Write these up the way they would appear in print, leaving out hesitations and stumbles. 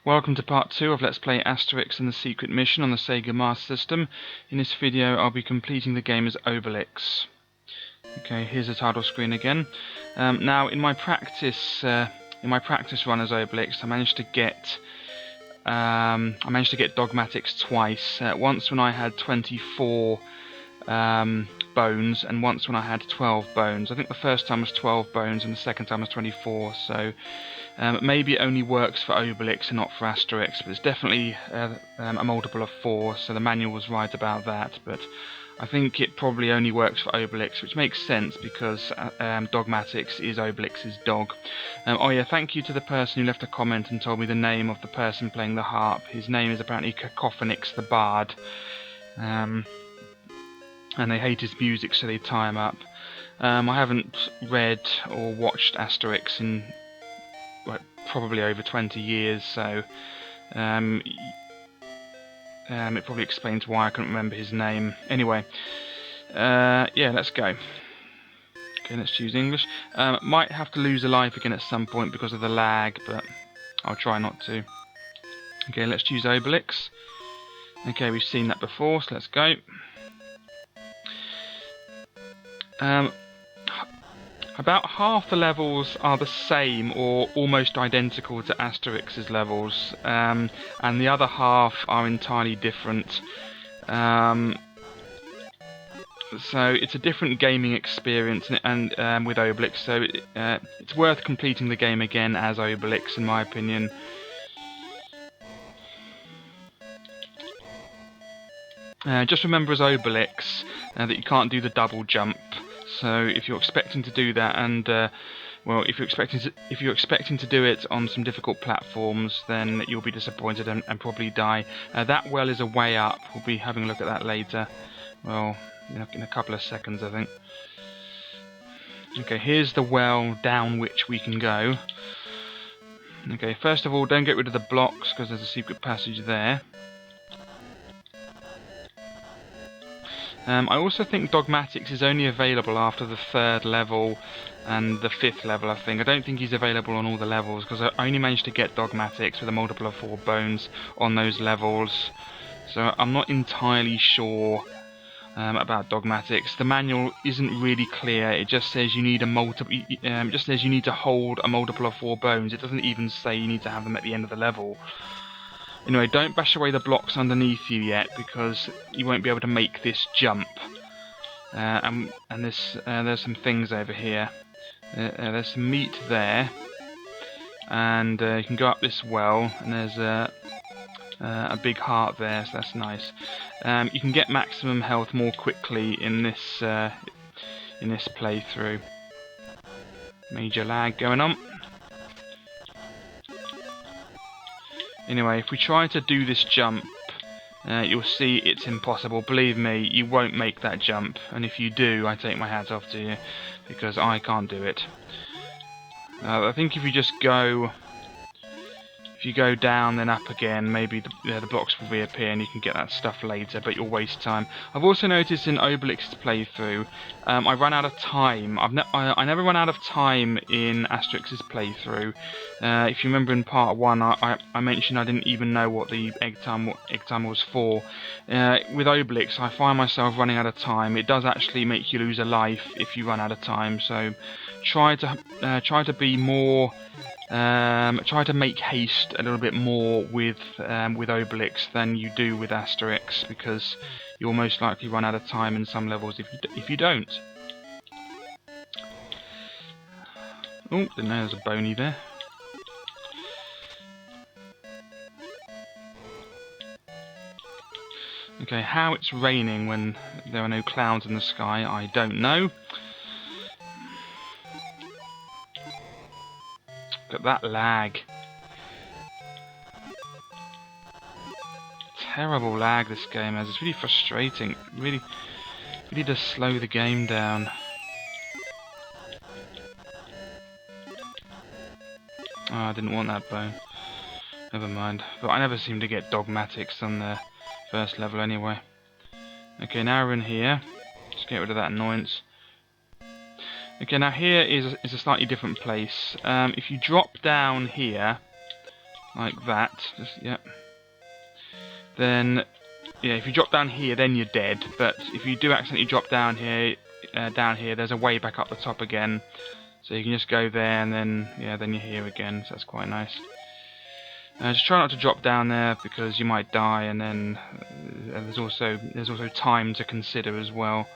Welcome to part 2 of Let's Play Asterix and the Secret Mission on the Sega Master System. In this video I'll be completing the game as Obelix. Okay, here's the title screen again. Now in my practice run as Obelix, I managed to get dogmatics twice. Once when I had 24 bones, and once when I had 12 bones. I think the first time was 12 bones and the second time was 24, so maybe it only works for Obelix and not for Asterix, but it's definitely a multiple of 4, so the manual was right about that, but I think it probably only works for Obelix, which makes sense because Dogmatics is Obelix's dog. Oh yeah, thank you to the person who left a comment and told me the name of the person playing the harp. His name is apparently Cacophonix the Bard. And they hate his music, so they tie him up. I haven't read or watched Asterix in probably over 20 years, so it probably explains why I couldn't remember his name. Anyway, yeah, let's go. Okay, let's choose English. Might have to lose a life again at some point because of the lag, but I'll try not to. Okay, let's choose Obelix. Okay, we've seen that before, so let's go. About half the levels are the same or almost identical to Asterix's levels, and the other half are entirely different. So it's a different gaming experience, and with Obelix, so it's worth completing the game again as Obelix, in my opinion. Just remember as Obelix that you can't do the double jump. So if you're expecting to do that, and well, if you're expecting to do it on some difficult platforms, then you'll be disappointed and probably die. That well is a way up. We'll be having a look at that later. Well, in a couple of seconds, I think. Okay, here's the well down which we can go. Okay, first of all, don't get rid of the blocks because there's a secret passage there. I also think Dogmatics is only available after the 3rd level and the 5th level, I think. I don't think he's available on all the levels, because I only managed to get Dogmatics with a multiple of 4 bones on those levels. So I'm not entirely sure about Dogmatics. The manual isn't really clear. It just says you need you need to hold a multiple of 4 bones. It doesn't even say you need to have them at the end of the level. Anyway, don't bash away the blocks underneath you yet, because you won't be able to make this jump. And there's some things over here. There's some meat there, and you can go up this well, and there's a big heart there, so that's nice. You can get maximum health more quickly in this playthrough. Major lag going on. Anyway, if we try to do this jump, you'll see it's impossible. Believe me, you won't make that jump. And if you do, I take my hat off to you, because I can't do it. I think if you just go... If you go down then up again, maybe the blocks will reappear and you can get that stuff later, but you'll waste time. I've also noticed in Obelix's playthrough, I run out of time. I never run out of time in Asterix's playthrough. If you remember in part 1, I mentioned I didn't even know what the egg timer was for. With Obelix, I find myself running out of time. It does actually make you lose a life if you run out of time, so try to be more... try to make haste a little bit more with Obelix than you do with Asterix, because you'll most likely run out of time in some levels if you don't. Oh, didn't know there was a bony there. Okay, how it's raining when there are no clouds in the sky, I don't know. Look at that lag. Terrible lag this game has. It's really frustrating. Really does slow the game down. Oh, I didn't want that bone. Never mind. But I never seem to get Dogmatics on the first level anyway. Okay, now we're in here. Just get rid of that annoyance. Okay, now here is a slightly different place. If you drop down here, like that. Just, yeah. Then, yeah, if you drop down here, then you're dead. But if you do accidentally drop down here, there's a way back up the top again. So you can just go there, and then then you're here again. So that's quite nice. Just try not to drop down there because you might die, and then there's also time to consider as well.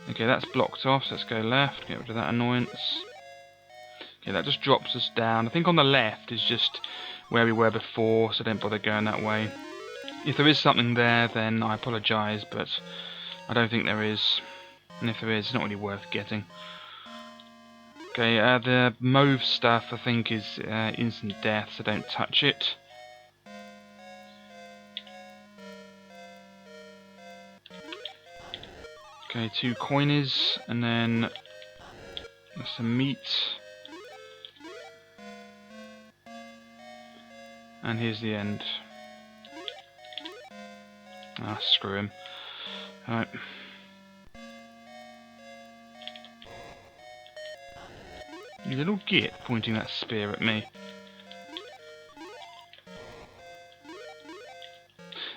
Okay, that's blocked off, so let's go left, get rid of that annoyance. Okay, that just drops us down. I think on the left is just where we were before, so don't bother going that way. If there is something there, then I apologise, but I don't think there is. And if there is, it's not really worth getting. Okay, the mauve stuff I think is instant death, so don't touch it. Okay, 2 coinies, and then some meat. And here's the end. Ah, screw him. Alright. You little git pointing that spear at me.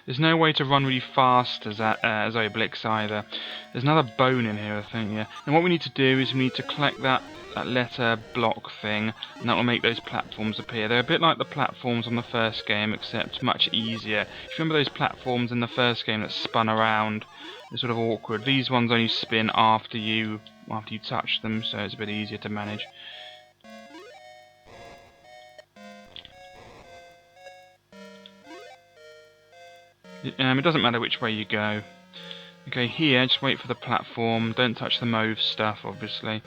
There's no way to run really fast as Obelix either. There's another bone in here, I think, yeah. And what we need to do is we need to collect that letter block thing, and that will make those platforms appear. They're a bit like the platforms on the first game, except much easier. If you remember those platforms in the first game that spun around, they're sort of awkward. These ones only spin after you touch them, so it's a bit easier to manage. It doesn't matter which way you go. Okay, here, just wait for the platform. Don't touch the mauve stuff, obviously.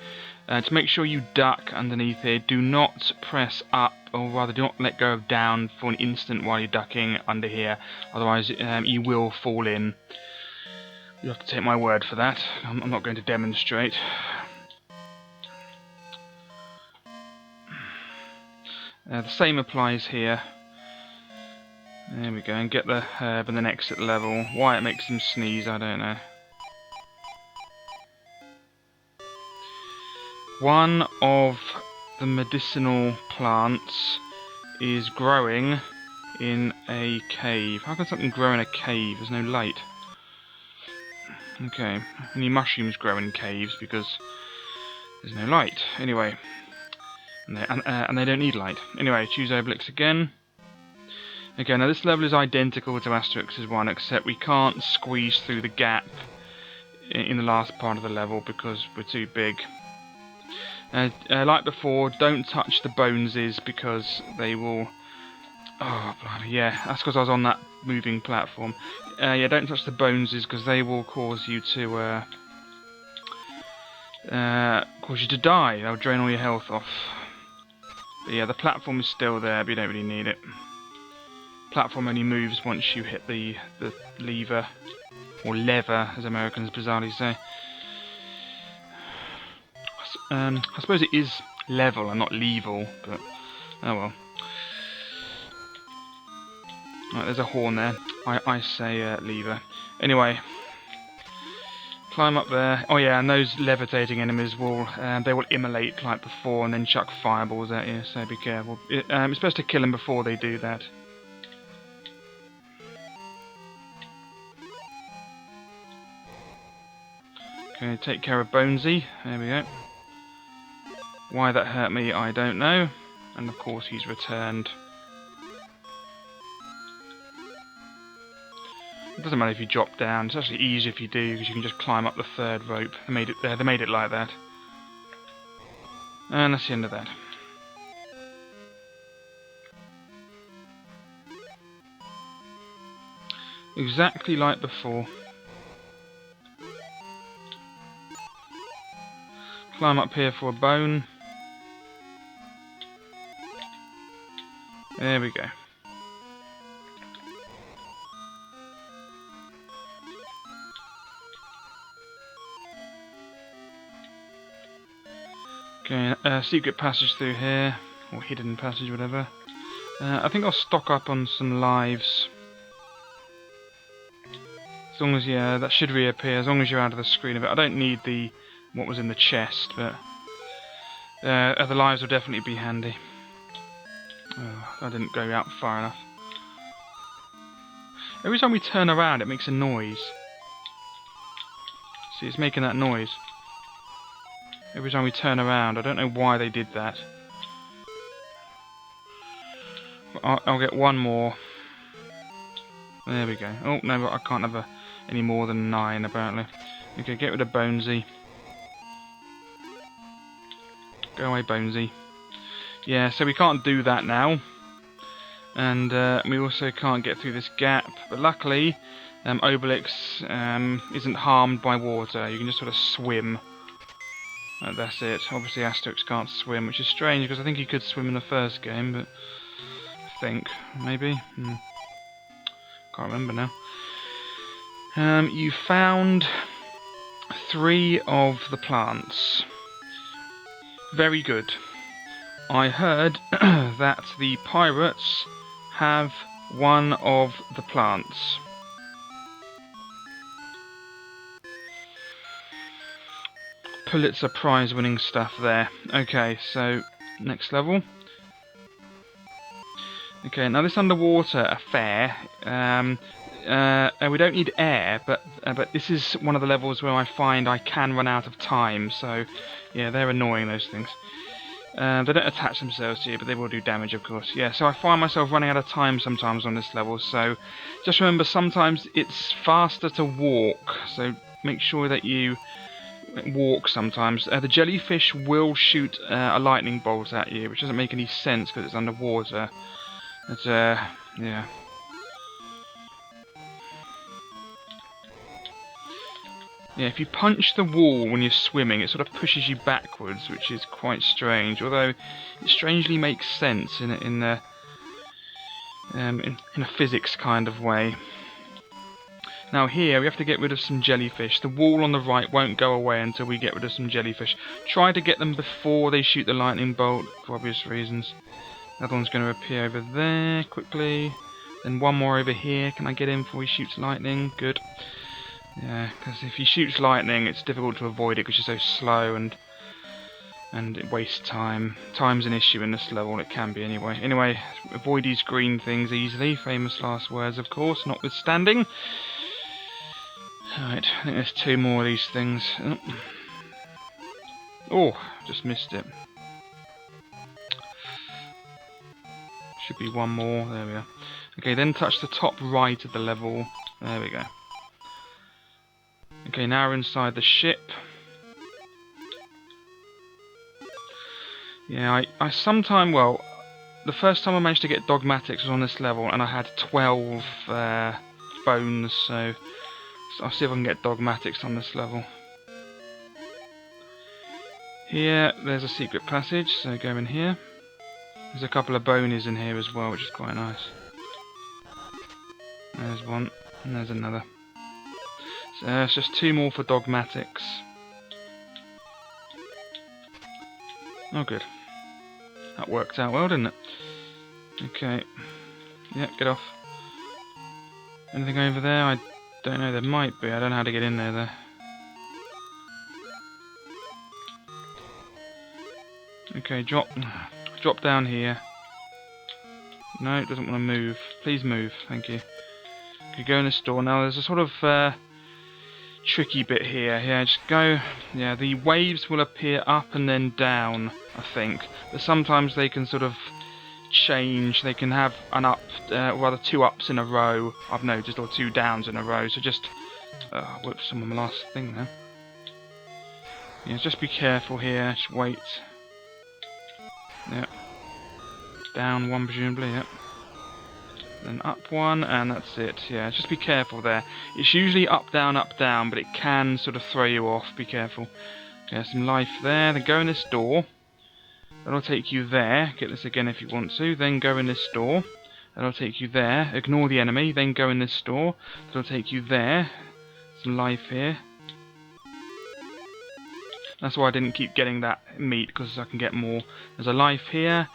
To make sure you duck underneath here, do not press up, or rather do not let go of down for an instant while you're ducking under here. Otherwise, you will fall in. You have to take my word for that. I'm not going to demonstrate. The same applies here. There we go, and get the herb in the next level. Why it makes him sneeze, I don't know. One of the medicinal plants is growing in a cave. How can something grow in a cave? There's no light. Okay, only mushrooms grow in caves because there's no light. Anyway, and they don't need light. Anyway, choose Obelix again. Okay, now this level is identical to Asterix's one, except we can't squeeze through the gap in the last part of the level because we're too big. Like before, don't touch the boneses because they will... Oh, bloody yeah, that's because I was on that moving platform. Yeah, don't touch the boneses because they will cause you to... cause you to die. They'll drain all your health off. But yeah, the platform is still there, but you don't really need it. Platform only moves once you hit the lever, or lever, as Americans bizarrely say. I suppose it is level and not level, but oh well. Right, there's a horn there. I say lever. Anyway, climb up there. Oh yeah, and those levitating enemies will they will immolate like before and then chuck fireballs at you. So be careful. It's best to kill them before they do that. Okay, take care of Bonesy. There we go. Why that hurt me, I don't know. And of course he's returned. It doesn't matter if you drop down. It's actually easier if you do, because you can just climb up the third rope. They made it there. They made it like that. And that's the end of that. Exactly like before. Climb up here for a bone. There we go. Okay, secret passage through here, or hidden passage, whatever. I think I'll stock up on some lives. As long as, yeah, that should reappear, as long as you're out of the screen of it. I don't need what was in the chest, but Other lives will definitely be handy. Oh, I didn't go out far enough. Every time we turn around it makes a noise. See, it's making that noise. Every time we turn around. I don't know why they did that. I'll get one more. There we go. Oh, no, but I can't have any more than 9, apparently. Okay, get rid of Bonesy. Go away, Bonesy. Yeah, so we can't do that now. And we also can't get through this gap. But luckily, Obelix isn't harmed by water. You can just sort of swim. That's it. Obviously, Asterix can't swim, which is strange, because I think he could swim in the first game, but... I think, maybe? Can't remember now. You found 3 of the plants. Very good. I heard that the pirates have one of the plants. Pulitzer Prize winning stuff there. Okay, so next level. Okay, now this underwater affair, we don't need air, but this is one of the levels where I find I can run out of time, so yeah, they're annoying, those things. They don't attach themselves to you, but they will do damage, of course. Yeah, so I find myself running out of time sometimes on this level, so just remember sometimes it's faster to walk, so make sure that you walk sometimes. The jellyfish will shoot a lightning bolt at you, which doesn't make any sense because it's underwater. But, yeah. Yeah, if you punch the wall when you're swimming, it sort of pushes you backwards, which is quite strange. Although it strangely makes sense in a physics kind of way. Now here we have to get rid of some jellyfish. The wall on the right won't go away until we get rid of some jellyfish. Try to get them before they shoot the lightning bolt, for obvious reasons. Another one's going to appear over there quickly. Then one more over here. Can I get him before he shoots lightning? Good. Yeah, because if he shoots lightning, it's difficult to avoid it because you're so slow and it wastes time. Time's an issue in this level, it can be anyway. Anyway, avoid these green things easily. Famous last words, of course, notwithstanding. Alright, I think there's 2 more of these things. Oh, just missed it. Should be one more. There we are. Okay, then touch the top right of the level. There we go. Okay, now we're inside the ship. Yeah, I sometime, well, the first time I managed to get dogmatics was on this level, and I had 12 bones, so I'll see if I can get dogmatics on this level. Here, there's a secret passage, so go in here. There's a couple of bonies in here as well, which is quite nice. There's one, and there's another. So it's just 2 more for dogmatics. Oh good. That worked out well, didn't it? Okay. Yeah, get off. Anything over there? I don't know, there might be. I don't know how to get in there though. Okay, drop down here. No, it doesn't want to move. Please move, thank you. Okay, go in this door. Now there's a sort of tricky bit here. Yeah, just go. Yeah, the waves will appear up and then down, I think. But sometimes they can sort of change. They can have an up, rather 2 ups in a row, I've noticed, or 2 downs in a row. So just, whoops, I'm on my last thing now. Yeah, just be careful here. Just wait. Yep. Down 1 presumably. Yep. Then up 1, and that's it. Yeah, just be careful there. It's usually up, down, but it can sort of throw you off. Be careful. Okay, some life there. Then go in this door. That'll take you there. Get this again if you want to. Then go in this door. That'll take you there. Ignore the enemy. Then go in this door. That'll take you there. Some life here. That's why I didn't keep getting that meat, because I can get more. There's a life here.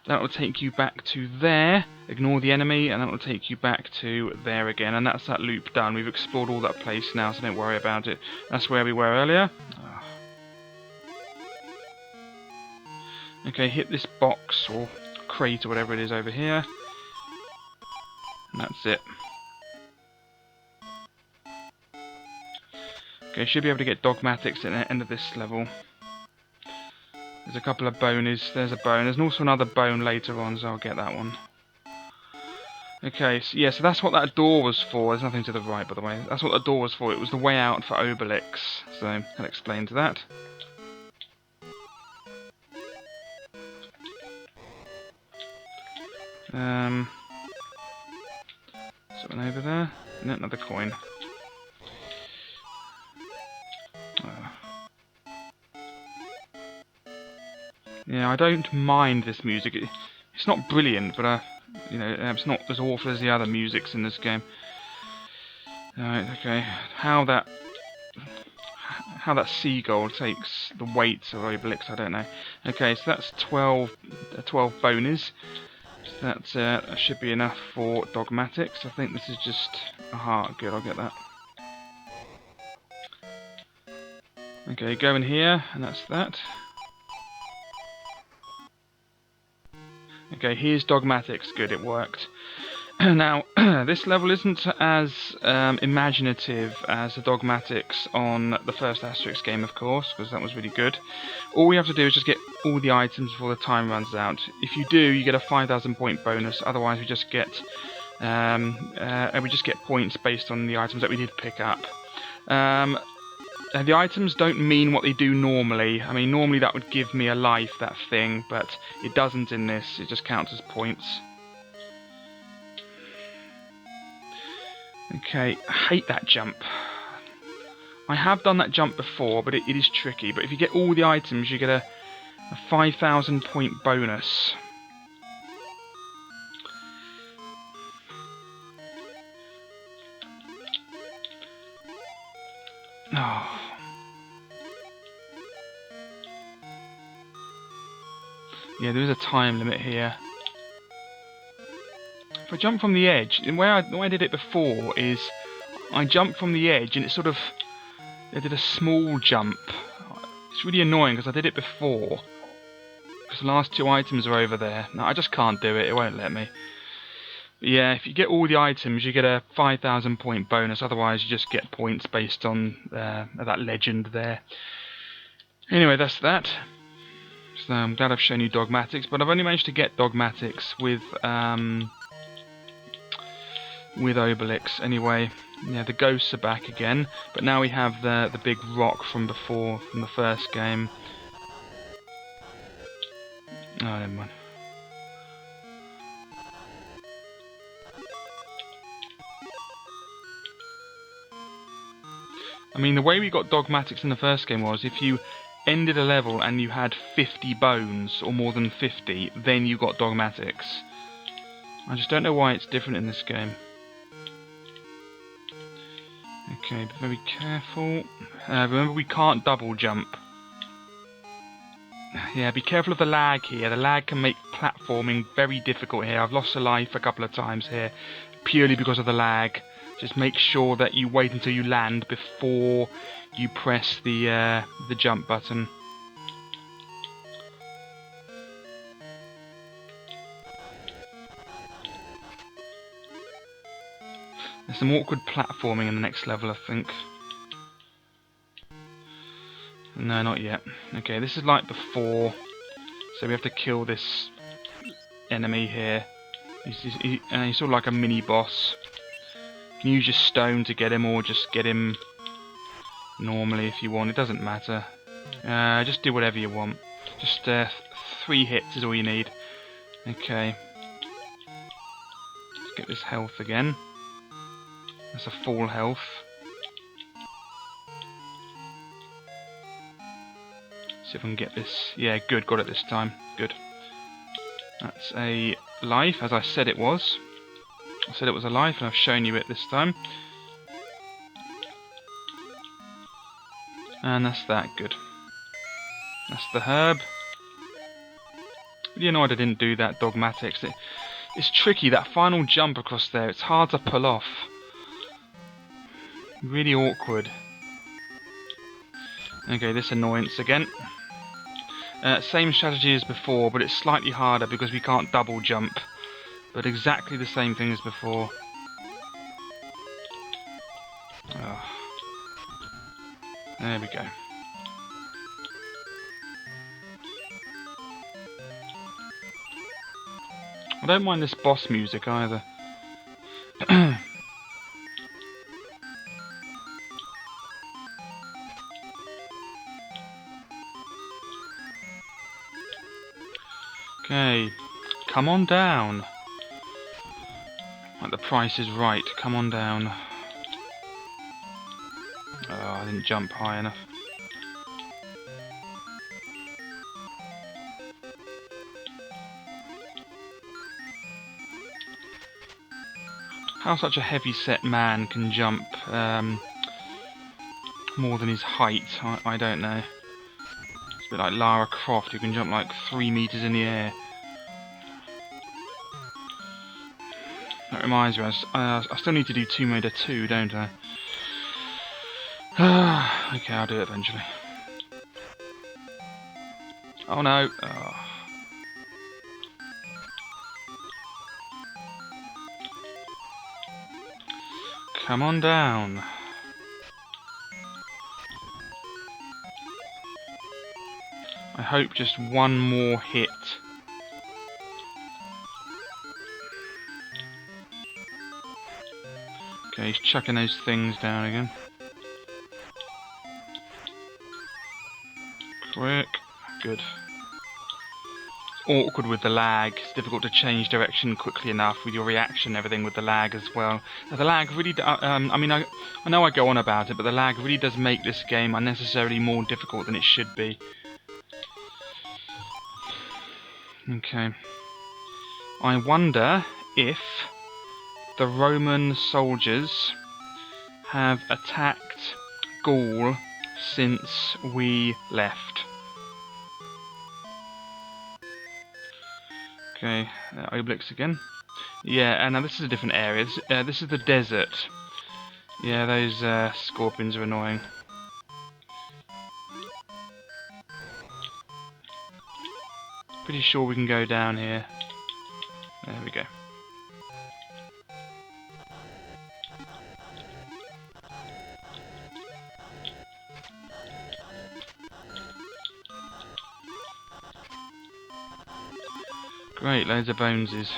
That will take you back to there, ignore the enemy, and that will take you back to there again. And that's that loop done. We've explored all that place now, so don't worry about it. That's where we were earlier. Okay, hit this box or crate or whatever it is over here. And that's it. Okay, should be able to get dogmatics at the end of this level. There's a couple of bonies. There's a bone. There's also another bone later on, so I'll get that one. Okay, so yeah, so that's what that door was for. There's nothing to the right, by the way. That's what the door was for. It was the way out for Obelix. So I'll explain to that. Something over there. No, another coin. Yeah, I don't mind this music. It's not brilliant, but you know, it's not as awful as the other musics in this game. Alright, okay. How that seagull takes the weight of Obelix, I don't know. Okay, so that's 12 bonies. So that should be enough for dogmatics. I think this is just a heart. Good, I'll get that. Okay, go in here, and that's that. Okay, here's dogmatics. Good, it worked. Now, this level isn't as imaginative as the dogmatics on the first Asterix game, of course, because that was really good. All we have to do is just get all the items before the time runs out. If you do, you get a 5,000 point bonus. Otherwise, we just get points based on the items that we did pick up. The items don't mean what they do normally. I mean, normally that would give me a life, that thing, but it doesn't in this. It just counts as points. Okay, I hate that jump. I have done that jump before, but it is tricky. But if you get all the items, you get a 5,000 point bonus. Oh. Yeah, there is a time limit here. If I jump from the edge, the way I did it before is I jumped from the edge and it sort of... I did a small jump. It's really annoying because I did it before. Because the last two items are over there. No, I just can't do it, it won't let me. But yeah, if you get all the items, you get a 5,000 point bonus. Otherwise, you just get points based on that legend there. Anyway, that's that. So I'm glad I've shown you dogmatics, but I've only managed to get dogmatics with Obelix. Anyway, yeah, the ghosts are back again, but now we have the big rock from before, from the first game. Oh, never mind. I mean, the way we got dogmatics in the first game was if you ended a level and you had 50 bones, or more than 50, then you got dogmatics. I just don't know why it's different in this game. Okay, be very careful. Remember, we can't double jump. Yeah, be careful of the lag here. The lag can make platforming very difficult here. I've lost a life a couple of times here, purely because of the lag. Just make sure that you wait until you land before you press the jump button. There's some awkward platforming in the next level, I think. No, not yet. Okay, this is like before. So we have to kill this enemy here. He's sort of like a mini-boss. You can use your stone to get him, or just get him normally if you want. It doesn't matter. Just do whatever you want. Just 3 hits is all you need. Okay. Let's get this health again. That's a full health. See if I can get this. Yeah, good, got it this time. Good. That's a life, as I said it was. I said it was a life, and I've shown you it this time. And that's that, good. That's the herb. Really annoyed I didn't do that dogmatics. It's tricky, that final jump across there, it's hard to pull off. Really awkward. Okay, this annoyance again. Same strategy as before, but it's slightly harder because we can't double jump. But exactly the same thing as before. Oh. There we go. I don't mind this boss music either. Okay, come on down. Like the price is right, come on down. Oh, I didn't jump high enough. How such a heavy-set man can jump more than his height, I don't know. It's a bit like Lara Croft, who can jump like 3 meters in the air. That reminds me, I still need to do Tomb Raider 2, don't I? Okay, I'll do it eventually. Oh no! Oh. Come on down. I hope just one more hit. Okay, he's chucking those things down again. Quick. Good. Awkward with the lag. It's difficult to change direction quickly enough with your reaction and everything with the lag as well. Now, the lag really... I mean, I know I go on about it, but the lag really does make this game unnecessarily more difficult than it should be. Okay. I wonder if the Roman soldiers have attacked Gaul since we left. Okay, Obelix again. Yeah, and now this is a different area. This is the desert. Yeah, those scorpions are annoying. Pretty sure we can go down here. There we go. Great, loads of boneses.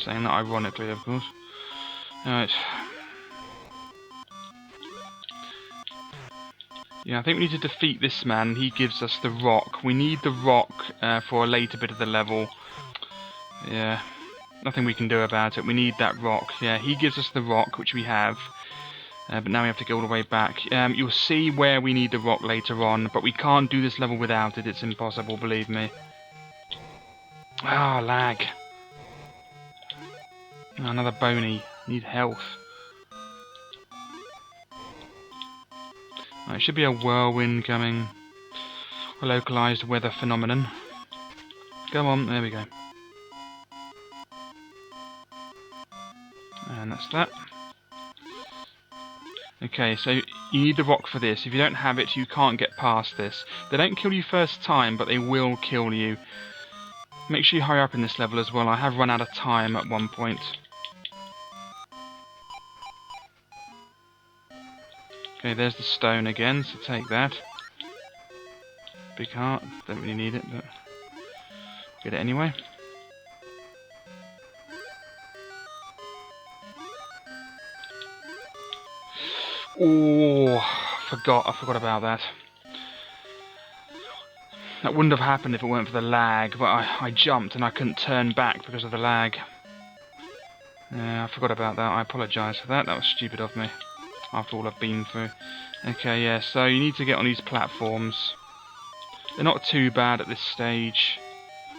Saying that ironically, of course. Alright. Yeah, I think we need to defeat this man. He gives us the rock. We need the rock for a later bit of the level. Yeah. Nothing we can do about it. We need that rock. Yeah, he gives us the rock, which we have. But now we have to go all the way back. You'll see where we need the rock later on, but we can't do this level without it. It's impossible, believe me. Ah, lag. Oh, another bony. Need health. Oh, it should be a whirlwind coming. A localized weather phenomenon. Come on, there we go. And that's that. Okay, so you need the rock for this. If you don't have it, you can't get past this. They don't kill you first time, but they will kill you. Make sure you hurry up in this level as well. I have run out of time at one point. Okay, there's the stone again, so take that. Big heart, don't really need it, but get it anyway. Oh, I forgot about that. That wouldn't have happened if it weren't for the lag, but I jumped and I couldn't turn back because of the lag. Yeah, I forgot about that. I apologise for that. That was stupid of me, after all I've been through. Okay, yeah, so you need to get on these platforms. They're not too bad at this stage.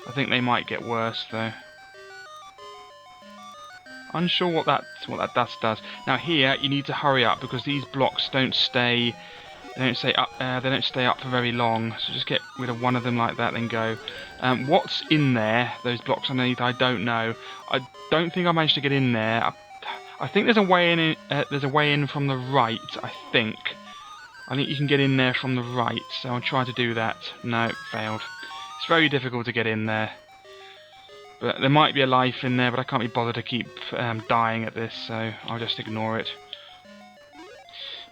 I think they might get worse, though. Unsure what that dust does. Now here, you need to hurry up because these blocks don't stay. They don't stay up. They don't stay up for very long. So just get rid of one of them like that, then go. What's in there? Those blocks underneath, I don't know. I don't think I managed to get in there. I think there's a way in. There's a way in from the right. I think. I think you can get in there from the right, so I'll try to do that. No, failed. It's very difficult to get in there. But there might be a life in there, but I can't be bothered to keep dying at this, so I'll just ignore it.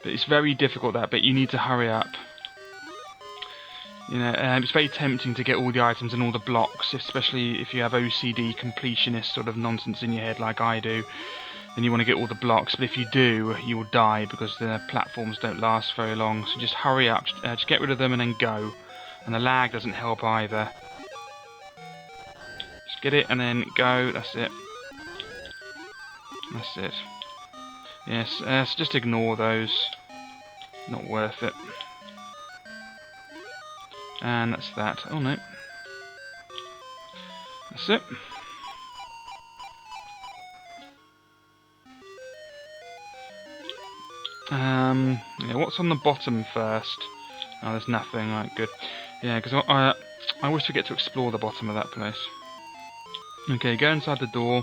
But it's very difficult, that bit. You need to hurry up. You know, it's very tempting to get all the items and all the blocks, especially if you have OCD completionist sort of nonsense in your head like I do. Then you want to get all the blocks, but if you do, you will die because the platforms don't last very long. So just hurry up, just get rid of them and then go. And the lag doesn't help either. Just get it and then go, that's it. That's it. Yes, so just ignore those. Not worth it. And that's that. Oh no. That's it. Yeah, what's on the bottom first? Oh, there's nothing. Right, good. Yeah, because I always forget to explore the bottom of that place. Okay, go inside the door.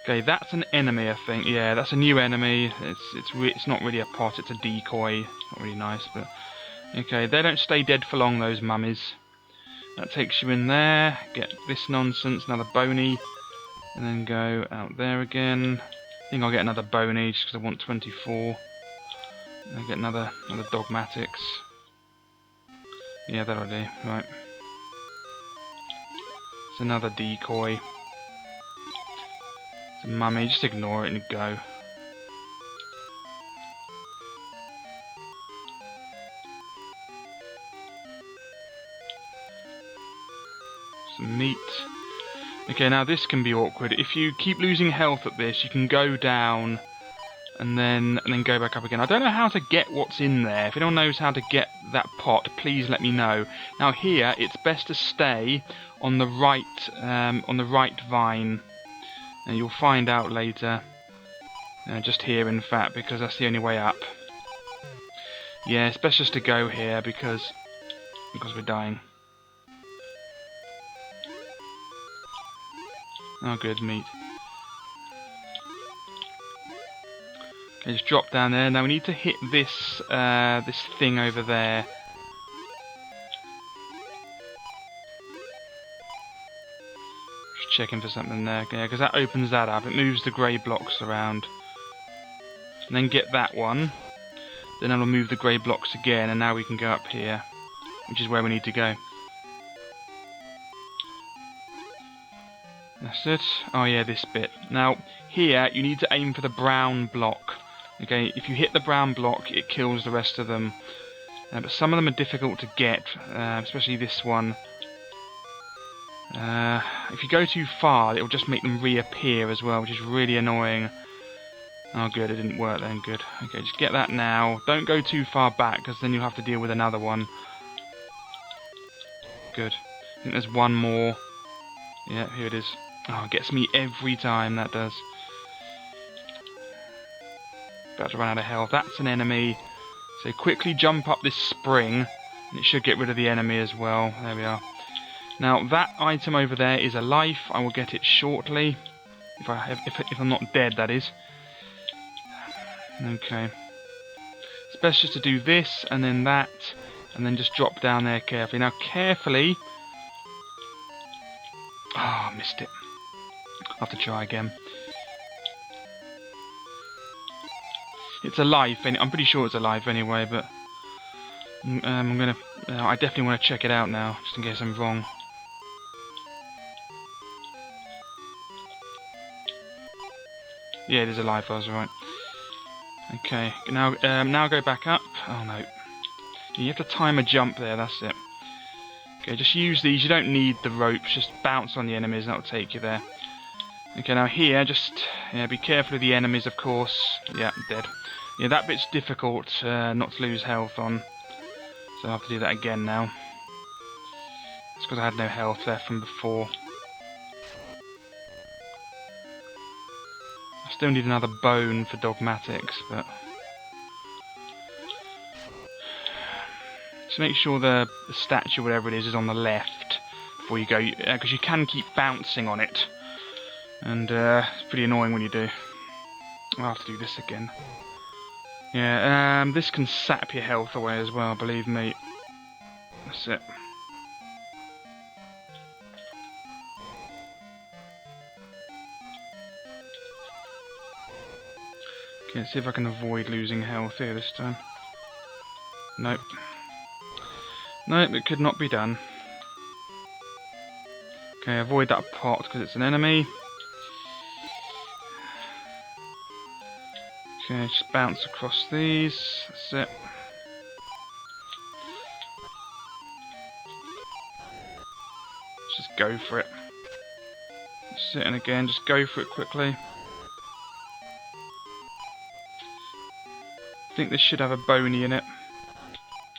Okay, that's an enemy, I think. Yeah, that's a new enemy. It's not really a pot. It's a decoy. Not really nice, but okay. They don't stay dead for long. Those mummies. That takes you in there. Get this nonsense. Another bony, and then go out there again. I think I'll get another bony just because I want 24. I'll get another dogmatics. Yeah, that'll do. Right. It's another decoy. It's a mummy. Just ignore it and go. Some meat. Okay, now this can be awkward. If you keep losing health at this, you can go down and then go back up again. I don't know how to get what's in there. If anyone knows how to get that pot, please let me know. Now here, it's best to stay on the right vine, and you'll find out later. Just here, in fact, because that's the only way up. Yeah, it's best just to go here because we're dying. Oh, good, meat. Okay, just drop down there. Now we need to hit this this thing over there. Just checking for something there. Yeah, because that opens that up. It moves the grey blocks around. And then get that one. Then it'll move the grey blocks again, and now we can go up here, which is where we need to go. That's it. Oh yeah, this bit. Now, here, you need to aim for the brown block. Okay, if you hit the brown block, it kills the rest of them. But some of them are difficult to get, especially this one. If you go too far, it'll just make them reappear as well, which is really annoying. Oh good, it didn't work then, good. Okay, just get that now. Don't go too far back, because then you'll have to deal with another one. Good. I think there's one more. Yeah, here it is. Oh, it gets me every time, that does. About to run out of health. That's an enemy. So quickly jump up this spring, and it should get rid of the enemy as well. There we are. Now, that item over there is a life. I will get it shortly. If I'm not dead, that is. Okay. It's best just to do this, and then that, and then just drop down there carefully. Now, carefully... Oh, I missed it. I'll have to try again. It's a life, and I'm pretty sure it's a life anyway, but I'm gonna. I definitely want to check it out now, just in case I'm wrong. Yeah, it is a life. I was right. Okay, now go back up. Oh no, you have to time a jump there. That's it. Okay, just use these. You don't need the ropes. Just bounce on the enemies, and that'll take you there. Okay, now here, just be careful of the enemies, of course. Yeah, dead. Yeah, that bit's difficult not to lose health on. So I'll have to do that again now. It's because I had no health left from before. I still need another bone for dogmatics, but... Just make sure the statue, whatever it is on the left before you go, because you can keep bouncing on it. And it's pretty annoying when you do. I'll have to do this again. Yeah, this can sap your health away as well, believe me. That's it. Okay, let's see if I can avoid losing health here this time. Nope. Nope, it could not be done. Okay, avoid that pot because it's an enemy. Okay, just bounce across these. That's it. Just go for it. That's it, and again, just go for it quickly. I think this should have a boney in it.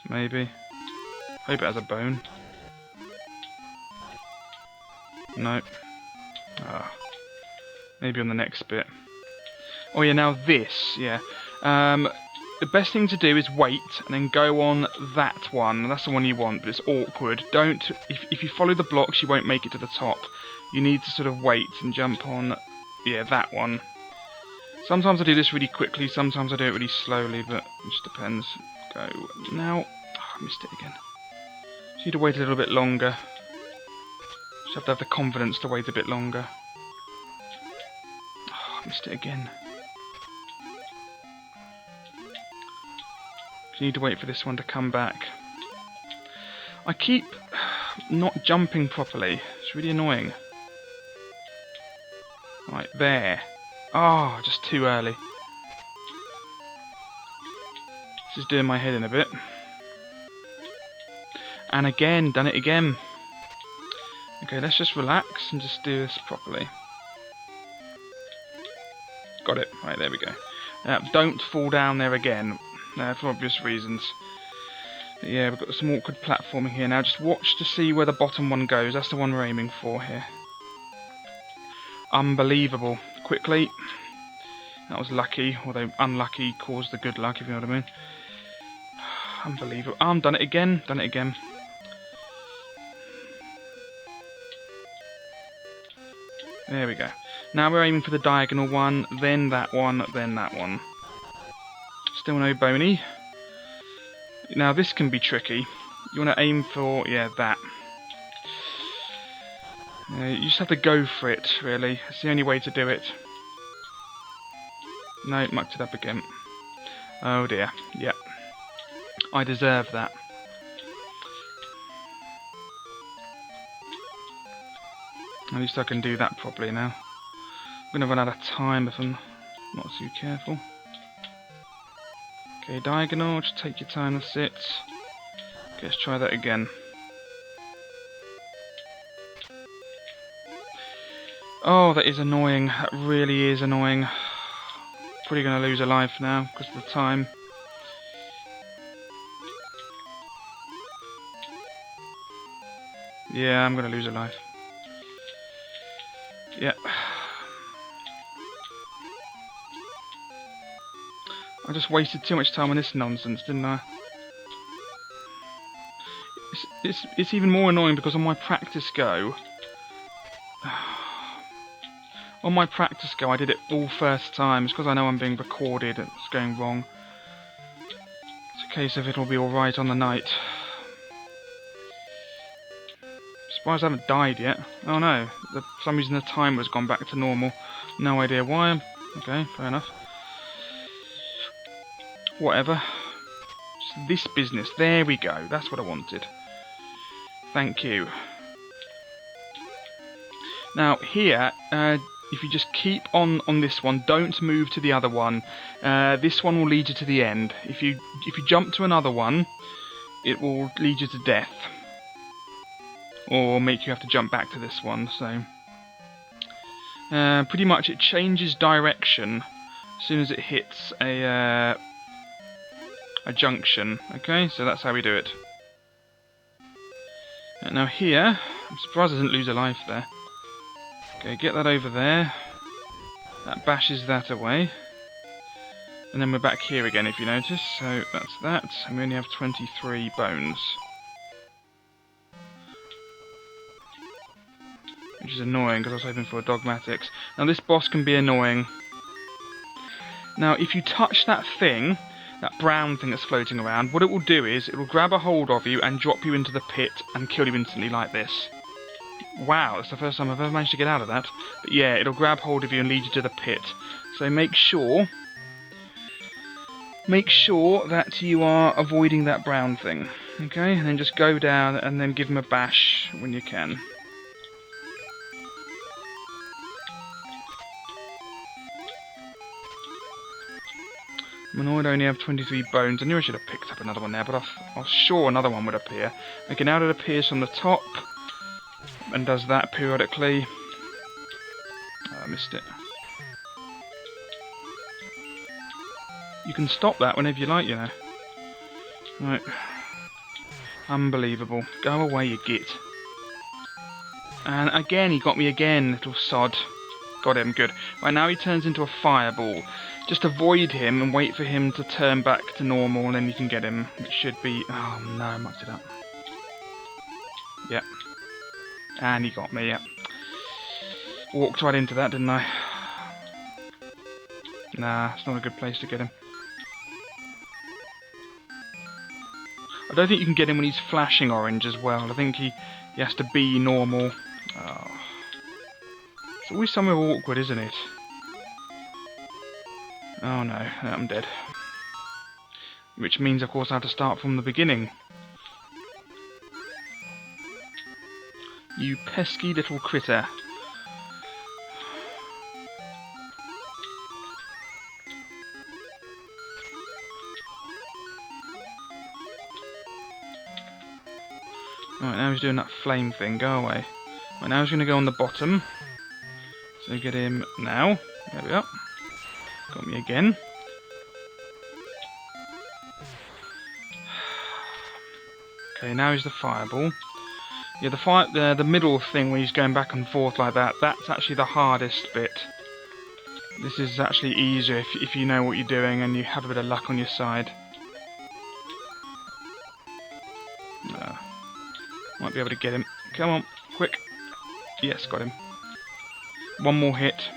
Maybe. Hope it has a bone. Nope. Ah. Maybe on the next bit. Oh yeah, now this, yeah. The best thing to do is wait and then go on that one. That's the one you want, but it's awkward. Don't, if you follow the blocks, you won't make it to the top. You need to sort of wait and jump on, yeah, that one. Sometimes I do this really quickly, sometimes I do it really slowly, but it just depends. Go now. Oh, I missed it again. Just need to wait a little bit longer. Just have to have the confidence to wait a bit longer. Oh, I missed it again. You need to wait for this one to come back. I keep not jumping properly. It's really annoying. Right, there. Oh, just too early. This is doing my head in a bit. And again, done it again. Okay, let's just relax and just do this properly. Got it. Right, there we go. Don't fall down there again. For obvious reasons. But yeah, we've got some awkward platforming here now. Just watch to see where the bottom one goes. That's the one we're aiming for here. Unbelievable. Quickly. That was lucky, although unlucky caused the good luck, if you know what I mean. Unbelievable. Oh, I'm done it again. Done it again. There we go. Now we're aiming for the diagonal one, then that one, then that one. Still no bony. Now this can be tricky. You want to aim for, yeah, that. You just have to go for it, really. It's the only way to do it. No, mucked it up again. Oh dear. Yep. I deserve that. At least I can do that properly now. I'm going to run out of time if I'm not too careful. Okay, diagonal, just take your time, that's it. Okay, let's try that again. Oh, that is annoying. That really is annoying. Probably going to lose a life now because of the time. Yeah, I'm going to lose a life. Yep. I just wasted too much time on this nonsense, didn't I? It's even more annoying because on my practice go... On my practice go, I did it all first time. It's because I know I'm being recorded and it's going wrong. It's a case of it'll be alright on the night. Surprised I haven't died yet. Oh no, for some reason the timer's gone back to normal. No idea why. Okay, fair enough. Whatever. Just this business. There we go. That's what I wanted. Thank you. Now here, if you just keep on this one, don't move to the other one. This one will lead you to the end. If you jump to another one, it will lead you to death, or make you have to jump back to this one. So pretty much it changes direction as soon as it hits a junction. Okay, so that's how we do it. And now here, I'm surprised I didn't lose a life there. Okay, get that over there. That bashes that away. And then we're back here again, if you notice. So that's that. And we only have 23 bones. Which is annoying, because I was hoping for a dogmatics. Now this boss can be annoying. Now if you touch that thing, that brown thing that's floating around, what it will do is it will grab a hold of you and drop you into the pit and kill you instantly like this. Wow, that's the first time I've ever managed to get out of that. But yeah, it'll grab hold of you and lead you to the pit. So make sure that you are avoiding that brown thing. Okay, and then just go down and then give him a bash when you can. I'm annoyed I only have 23 bones. I knew I should have picked up another one there, but I was sure another one would appear. Okay, now it appears from the top and does that periodically. Oh, I missed it. You can stop that whenever you like, you know. Right. Unbelievable. Go away, you git. And again, he got me again, little sod. Got him, good. Right, now he turns into a fireball. Just avoid him and wait for him to turn back to normal, and then you can get him. It should be... Oh no, I mucked it up. Yep. And he got me, yep. Walked right into that, didn't I? Nah, it's not a good place to get him. I don't think you can get him when he's flashing orange as well. I think he has to be normal. Oh. It's always somewhere awkward, isn't it? Oh no, I'm dead. Which means, of course, I have to start from the beginning. You pesky little critter. Right, now he's doing that flame thing. Go away. Right, now he's going to go on the bottom. So get him now. There we go. Got me again. Okay, now he's the fireball. Yeah, the middle thing where he's going back and forth like that, that's actually the hardest bit. This is actually easier if you know what you're doing and you have a bit of luck on your side. Might be able to get him. Come on, quick. Yes, got him. One more hit.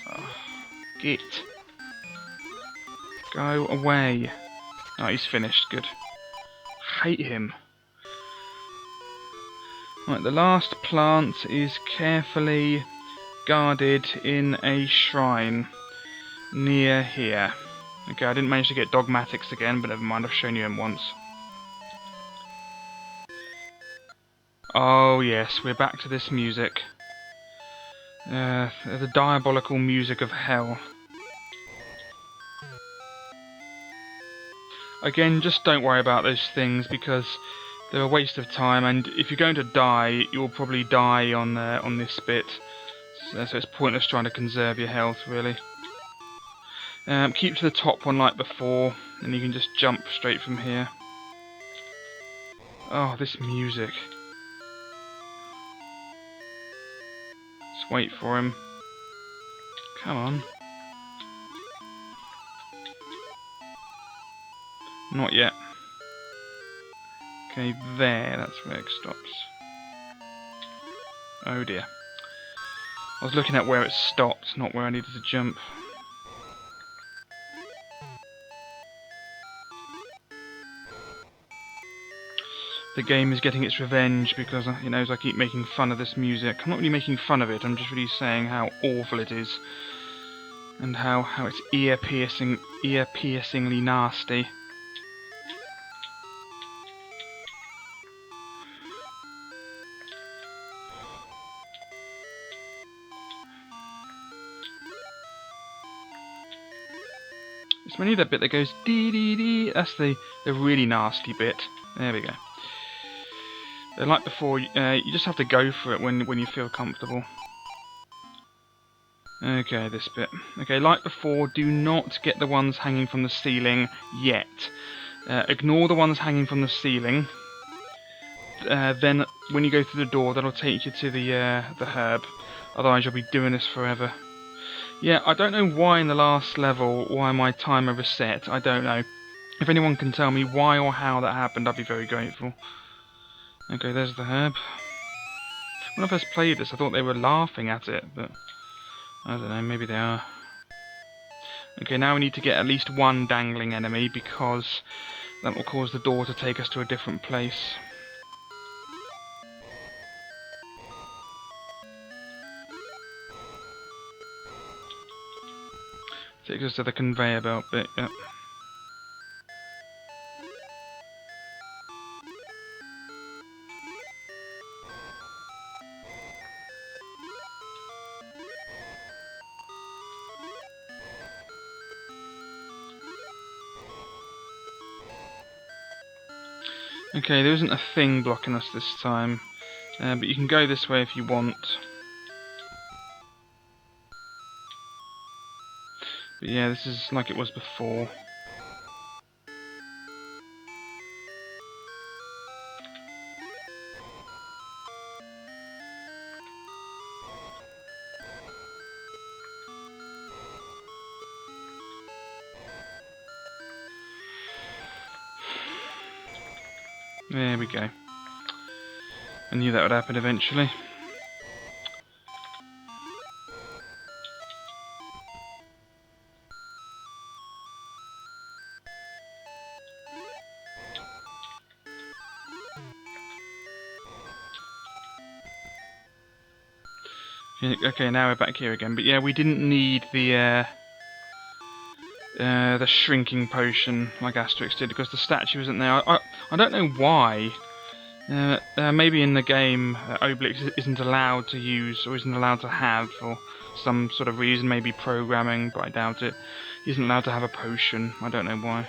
Oh, get. Go away. Oh, he's finished. Good. Hate him. Right, the last plant is carefully guarded in a shrine near here. Okay, I didn't manage to get Dogmatics again, but never mind, I've shown you him once. Oh yes, we're back to this music. The diabolical music of hell. Again, just don't worry about those things because they're a waste of time, and if you're going to die, you'll probably die on this bit. So it's pointless trying to conserve your health, really. Keep to the top one like before, and you can just jump straight from here. Oh, this music. Just wait for him. Come on. Not yet. Okay, there, that's where it stops. Oh dear. I was looking at where it stopped, not where I needed to jump. The game is getting its revenge because it knows I keep making fun of this music. I'm not really making fun of it, I'm just really saying how awful it is. And how it's ear-piercingly nasty. It's mainly that bit that goes dee dee dee. That's the really nasty bit. There we go. Like before, you just have to go for it when you feel comfortable. Okay, this bit. Okay, like before, do not get the ones hanging from the ceiling yet. Ignore the ones hanging from the ceiling. Then, when you go through the door, that'll take you to the herb. Otherwise, you'll be doing this forever. Yeah, I don't know why in the last level, why my timer reset. I don't know. If anyone can tell me why or how that happened, I'd be very grateful. Okay, there's the herb. When I first played this, I thought they were laughing at it, but I don't know, maybe they are. Okay, now we need to get at least one dangling enemy, because that will cause the door to take us to a different place. Takes us to the conveyor belt bit, yep. Okay, there isn't a thing blocking us this time, but you can go this way if you want. But yeah, this is like it was before. There we go. I knew that would happen eventually. Okay, now we're back here again. But yeah, we didn't need the shrinking potion like Asterix did, because the statue isn't there. I don't know why. Maybe in the game Obelix isn't allowed to use, or isn't allowed to have, for some sort of reason, maybe programming, but I doubt it. He isn't allowed to have a potion. I don't know why.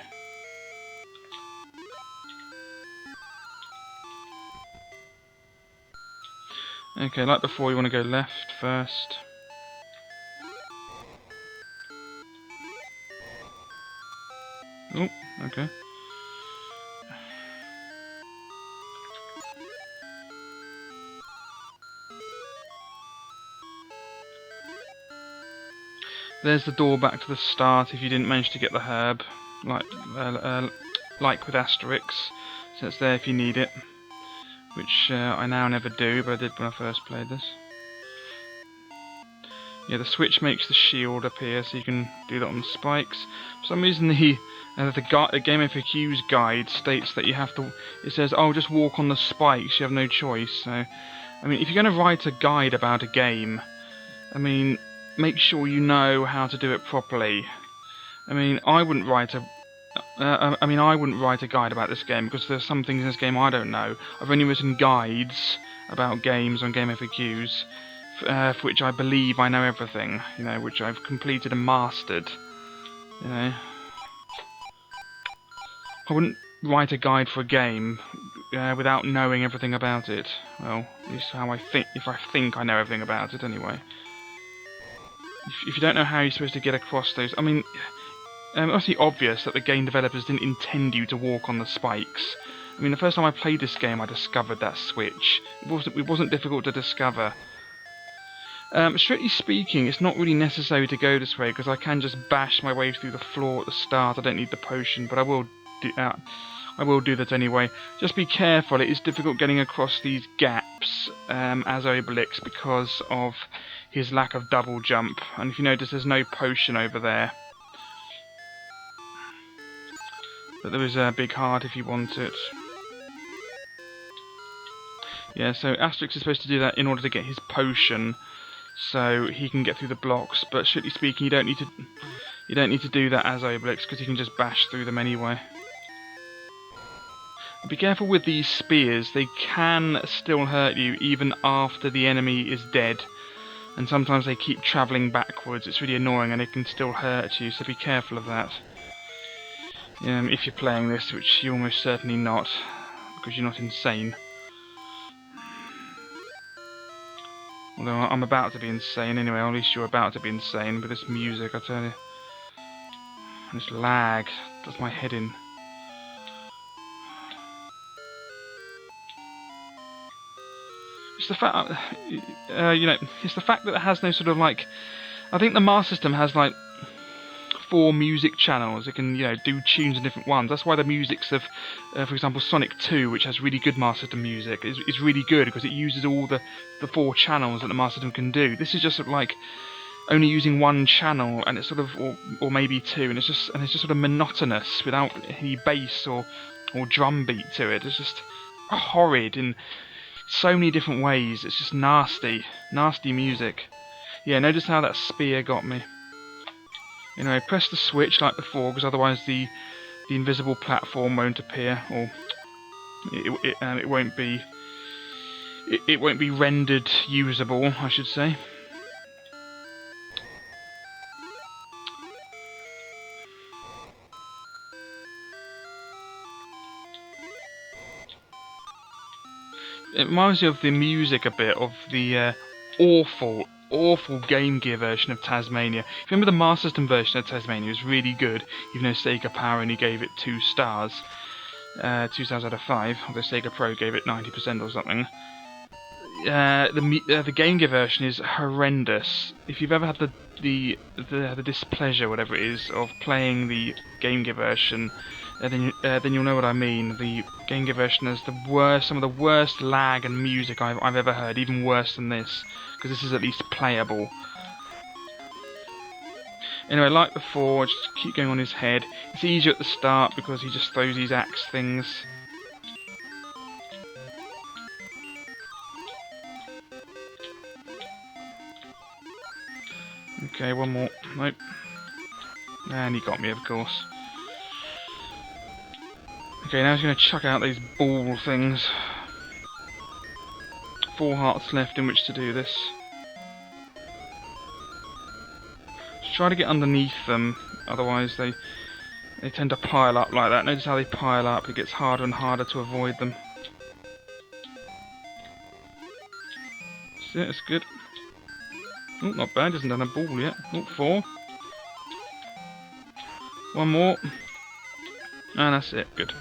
Okay, like before, you want to go left first. Oh, okay. There's the door back to the start if you didn't manage to get the herb, like with Asterix. So it's there if you need it, which I now never do, but I did when I first played this. Yeah, the switch makes the shield appear, so you can do that on the spikes. For some reason, the Game FAQs guide states that you have to. It says, "Oh, just walk on the spikes. You have no choice." So, I mean, if you're going to write a guide about a game, I mean, make sure you know how to do it properly. I mean, I wouldn't write a guide about this game, because there's some things in this game I don't know. I've only written guides about games on Game FAQs, for which I believe I know everything, you know, which I've completed and mastered, you know. I wouldn't write a guide for a game without knowing everything about it. Well, at least how I think, if I think I know everything about it anyway. If you don't know how you're supposed to get across those, I mean, it's obviously obvious that the game developers didn't intend you to walk on the spikes. I mean, the first time I played this game, I discovered that switch. It wasn't difficult to discover. Strictly speaking, it's not really necessary to go this way, because I can just bash my way through the floor at the start. I don't need the potion, but I will do that anyway. Just be careful, it is difficult getting across these gaps as Obelix, because of his lack of double jump. And if you notice, there's no potion over there. But there is a big heart if you want it. Yeah, so Asterix is supposed to do that in order to get his potion, so he can get through the blocks. But strictly speaking, you don't need to do that as Obelix, because you can just bash through them anyway. Be careful with these spears; they can still hurt you even after the enemy is dead, and sometimes they keep travelling backwards. It's really annoying, and it can still hurt you. So be careful of that. If you're playing this, which you're almost certainly not, because you're not insane. Although I'm about to be insane anyway, or at least you're about to be insane with this music, I tell you. This lag does my head in. It's the fact, it's the fact that it has no sort of like. I think the Master System has like 4 music channels. It can, do tunes in different ones. That's why the musics of, for example, Sonic 2, which has really good Master System music, is really good, because it uses all the 4 channels that the Master System can do. This is just like only using one channel, and it's sort of, or maybe two, and it's just sort of monotonous without any bass or drum beat to it. It's just horrid in so many different ways. It's just nasty music. Yeah, notice how that spear got me. Anyway, press the switch like before, because otherwise the invisible platform won't appear, or it won't be. It won't be rendered usable, I should say. It reminds me of the music a bit of the awful Game Gear version of Tasmania. If you remember the Master System version of Tasmania, it was really good, even though Sega Power only gave it 2 stars. 2 stars out of 5, although Sega Pro gave it 90% or something. The Game Gear version is horrendous. If you've ever had the displeasure, whatever it is, of playing the Game Gear version, then you'll know what I mean. The Game Gear version has some of the worst lag and music I've ever heard, even worse than this, because this is at least playable. Anyway, like before, just keep going on his head. It's easier at the start because he just throws these axe things. Okay, one more. Nope. And he got me, of course. Okay, now he's going to chuck out these ball things. 4 hearts left in which to do this. Just try to get underneath them, otherwise they tend to pile up like that. Notice how they pile up, it gets harder and harder to avoid them. That's good. Oh, not bad, hasn't done a ball yet. Oh, 4. One more. And that's it, good.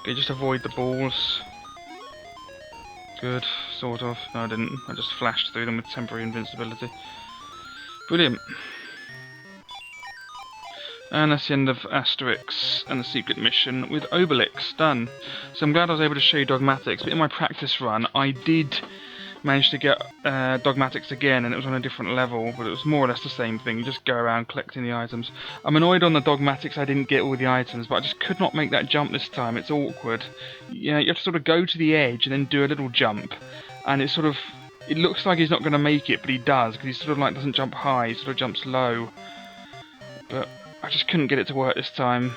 Okay, just avoid the balls. Good, sort of. No, I didn't. I just flashed through them with temporary invincibility. Brilliant. And that's the end of Asterix and the secret mission with Obelix. Done. So I'm glad I was able to show you Dogmatics, but in my practice run I did manage to get Dogmatics again, and it was on a different level, but it was more or less the same thing. You just go around collecting the items. I'm annoyed on the Dogmatics I didn't get all the items, but I just could not make that jump this time. It's awkward. You know, you have to sort of go to the edge and then do a little jump, and it looks like he's not going to make it, but he does, because he sort of like doesn't jump high, he sort of jumps low. But I just couldn't get it to work this time.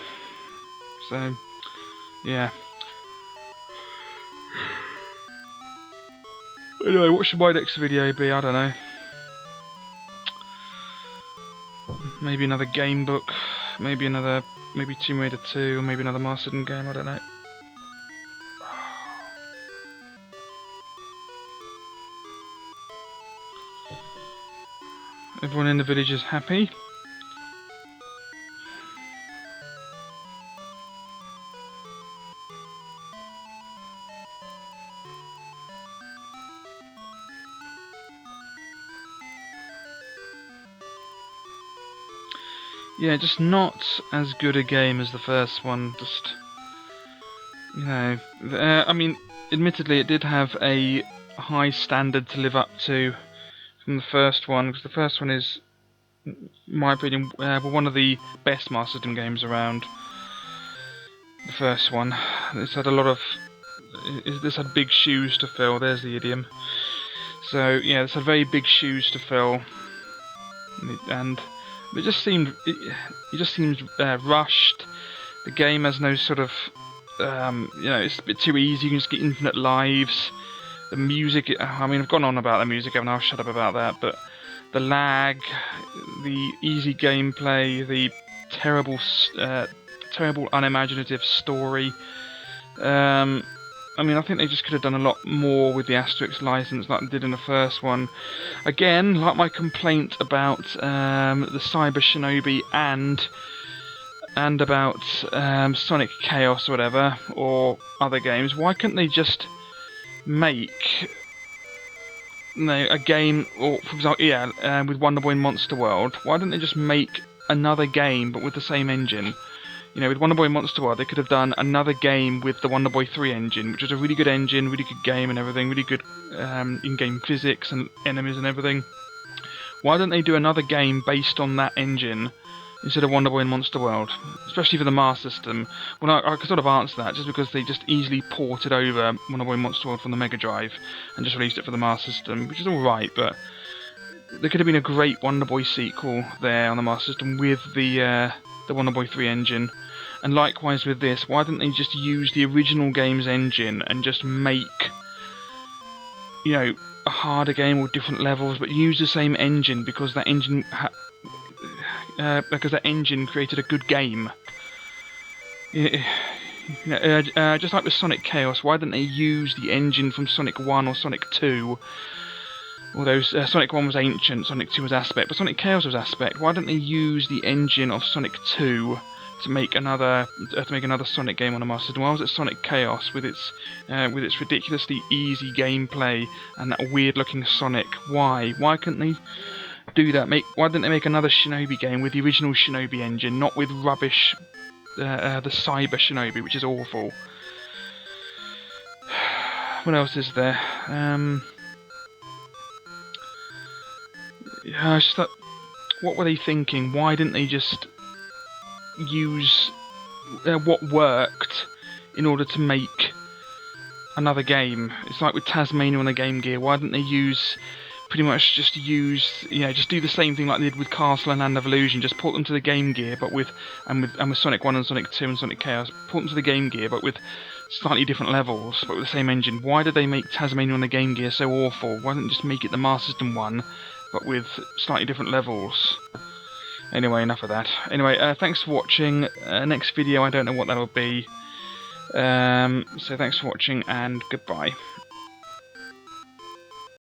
So, yeah. Anyway, what should my next video be? I don't know. Maybe another game book. Maybe Tomb Raider 2, or maybe another Master System game, I don't know. Everyone in the village is happy. Yeah, just not as good a game as the first one, just, you know, I mean, admittedly it did have a high standard to live up to from the first one, because the first one is, in my opinion, one of the best Master System games around. The first one, this had big shoes to fill, there's the idiom. So, yeah, this had very big shoes to fill, and it just seemed rushed. The game has no sort of, you know, it's a bit too easy. You can just get infinite lives. The music, I mean, I've gone on about the music, haven't I? I'll shut up about that. But the lag, the easy gameplay, the terrible unimaginative story. I mean, I think they just could have done a lot more with the Asterix license like they did in the first one. Again, like my complaint about the Cyber Shinobi and about Sonic Chaos or whatever, or other games, why couldn't they just make a game, or for example, with Wonder Boy Monster World, why didn't they just make another game but with the same engine? You know, with Wonder Boy Monster World, they could have done another game with the Wonder Boy 3 engine, which was a really good engine, really good game and everything, really good in-game physics and enemies and everything. Why don't they do another game based on that engine instead of Wonder Boy and Monster World? Especially for the Master System. Well, I could sort of answer that, just because they just easily ported over Wonder Boy and Monster World from the Mega Drive and just released it for the Master System, which is alright, but there could have been a great Wonder Boy sequel there on the Master System with the Wonder Boy 3 engine. And likewise with this, why didn't they just use the original game's engine and just make, you know, a harder game with different levels, but use the same engine, because that engine created a good game. Just like with Sonic Chaos, why didn't they use the engine from Sonic 1 or Sonic 2? Although Sonic 1 was Ancient, Sonic 2 was Aspect, but Sonic Chaos was Aspect. Why didn't they use the engine of Sonic 2 to make another Sonic game on a Master System? Why was it Sonic Chaos with its ridiculously easy gameplay and that weird-looking Sonic? Why? Why couldn't they do that? Why didn't they make another Shinobi game with the original Shinobi engine, not with rubbish, the Cyber Shinobi, which is awful? What else is there? It's just that, what were they thinking? Why didn't they just use what worked in order to make another game? It's like with Tasmania on the Game Gear. Why didn't they do the same thing like they did with Castle and Land of Illusion? Just port them to the Game Gear, but with Sonic 1 and Sonic 2 and Sonic Chaos, port them to the Game Gear, but with slightly different levels, but with the same engine. Why did they make Tasmania on the Game Gear so awful? Why didn't they just make it the Master System one, but with slightly different levels? Anyway, enough of that. Anyway, thanks for watching. Next video, I don't know what that'll be. So thanks for watching, and goodbye.